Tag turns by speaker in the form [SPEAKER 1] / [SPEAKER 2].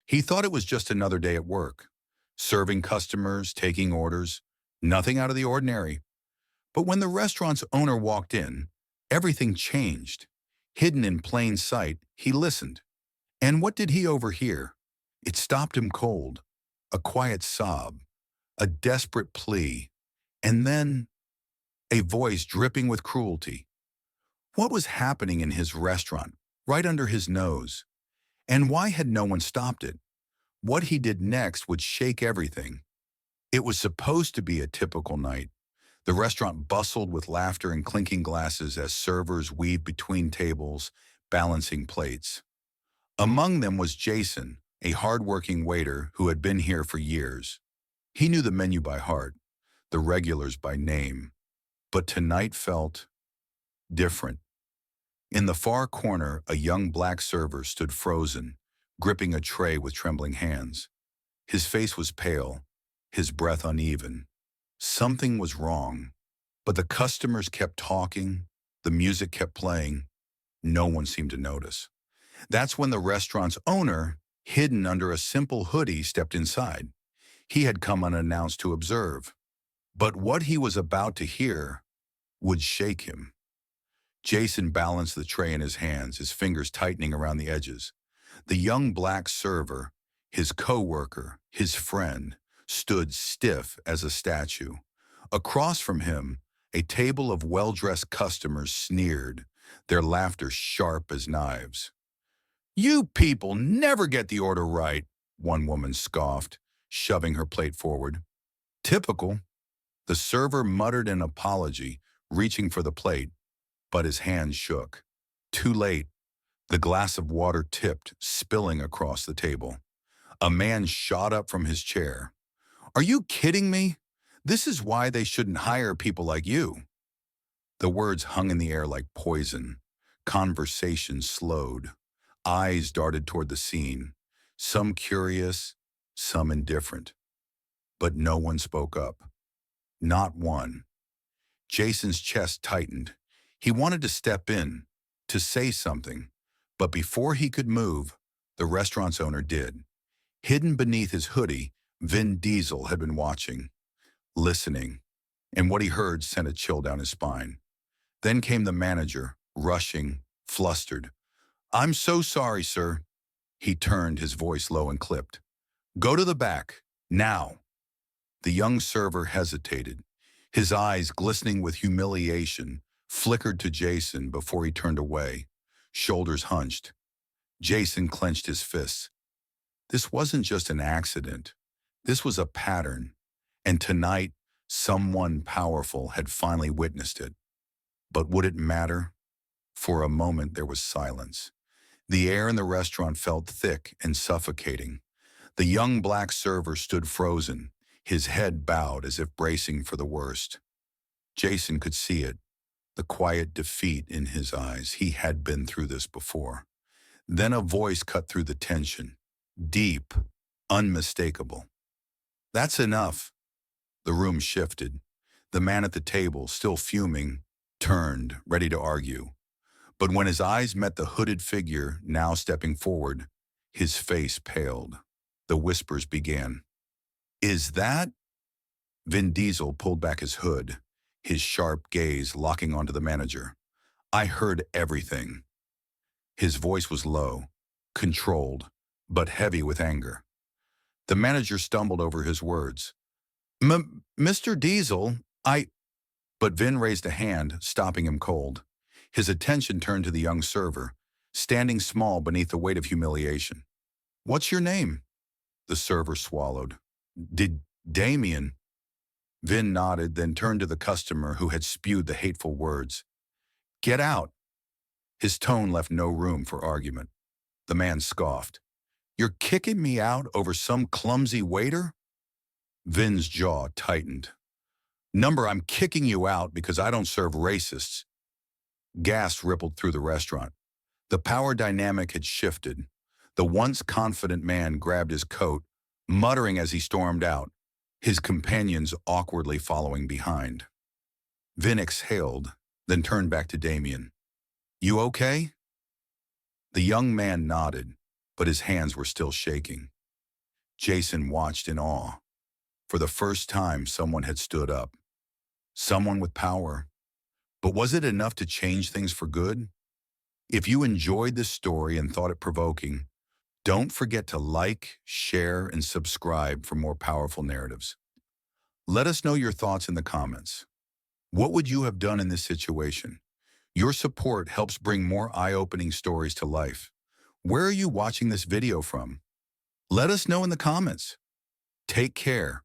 [SPEAKER 1] He thought it was just another day at work, serving customers, taking orders, nothing out of the ordinary. But when the restaurant's owner walked in, everything changed. Hidden in plain sight, he listened. And what did he overhear? It stopped him cold. A quiet sob, a desperate plea, and then a voice dripping with cruelty. What was happening in his restaurant, right under his nose? And why had no one stopped it? What he did next would shake everything. It was supposed to be a typical night. The restaurant bustled with laughter and clinking glasses as servers weaved between tables, balancing plates. Among them was Jason, a hard-working waiter who had been here for years. He knew the menu by heart, the regulars by name, but tonight felt different. In the far corner, a young black server stood frozen, gripping a tray with trembling hands. His face was pale, his breath uneven. Something was wrong, but the customers kept talking, the music kept playing. No one seemed to notice. That's when the restaurant's owner, hidden under a simple hoodie, stepped inside. He had come unannounced to observe. But what he was about to hear would shake him. Jason balanced the tray in his hands, his fingers tightening around the edges. The young black server, his co-worker, his friend, stood stiff as a statue. Across from him, a table of well-dressed customers sneered, their laughter sharp as knives. "You people never get the order right," one woman scoffed, shoving her plate forward. "Typical." The server muttered an apology, reaching for the plate, but his hands shook. Too late. The glass of water tipped, spilling across the table. A man shot up from his chair. "Are you kidding me? This is why they shouldn't hire people like you." The words hung in the air like poison. Conversation slowed. Eyes darted toward the scene, some curious, some indifferent. But no one spoke up. Not one. Jason's chest tightened. He wanted to step in, to say something, but before he could move, the restaurant's owner did. Hidden beneath his hoodie, Vin Diesel had been watching, listening, and what he heard sent a chill down his spine. Then came the manager, rushing, flustered. "I'm so sorry, sir." He turned, his voice low and clipped. "Go to the back, now." The young server hesitated, his eyes glistening with humiliation, flickered to Jason before he turned away, shoulders hunched. Jason clenched his fists. This wasn't just an accident. This was a pattern, and tonight, someone powerful had finally witnessed it. But would it matter? For a moment, there was silence. The air in the restaurant felt thick and suffocating. The young black server stood frozen, his head bowed as if bracing for the worst. Jason could see it, the quiet defeat in his eyes. He had been through this before. Then a voice cut through the tension, deep, unmistakable. "That's enough." The room shifted. The man at the table, still fuming, turned, ready to argue. But when his eyes met the hooded figure now stepping forward, his face paled. The whispers began. "Is that?" Vin Diesel pulled back his hood, his sharp gaze locking onto the manager. "I heard everything." His voice was low, controlled, but heavy with anger. The manager stumbled over his words. Mr. Diesel, But Vin raised a hand, stopping him cold. His attention turned to the young server, standing small beneath the weight of humiliation. "What's your name?" The server swallowed. Damien." Vin nodded, then turned to the customer who had spewed the hateful words. "Get out." His tone left no room for argument. The man scoffed. "You're kicking me out over some clumsy waiter?" Vin's jaw tightened. I'm kicking you out because I don't serve racists." Gas rippled through the restaurant. The power dynamic had shifted. The once confident man grabbed his coat, muttering as he stormed out, his companions awkwardly following behind. Vin exhaled, then turned back to Damien. "You okay?" The young man nodded, but his hands were still shaking. Jason watched in awe. For the first time, someone had stood up. Someone with power. But was it enough to change things for good? If you enjoyed this story and thought it provoking, don't forget to like, share, and subscribe for more powerful narratives. Let us know your thoughts in the comments. What would you have done in this situation? Your support helps bring more eye-opening stories to life. Where are you watching this video from? Let us know in the comments. Take care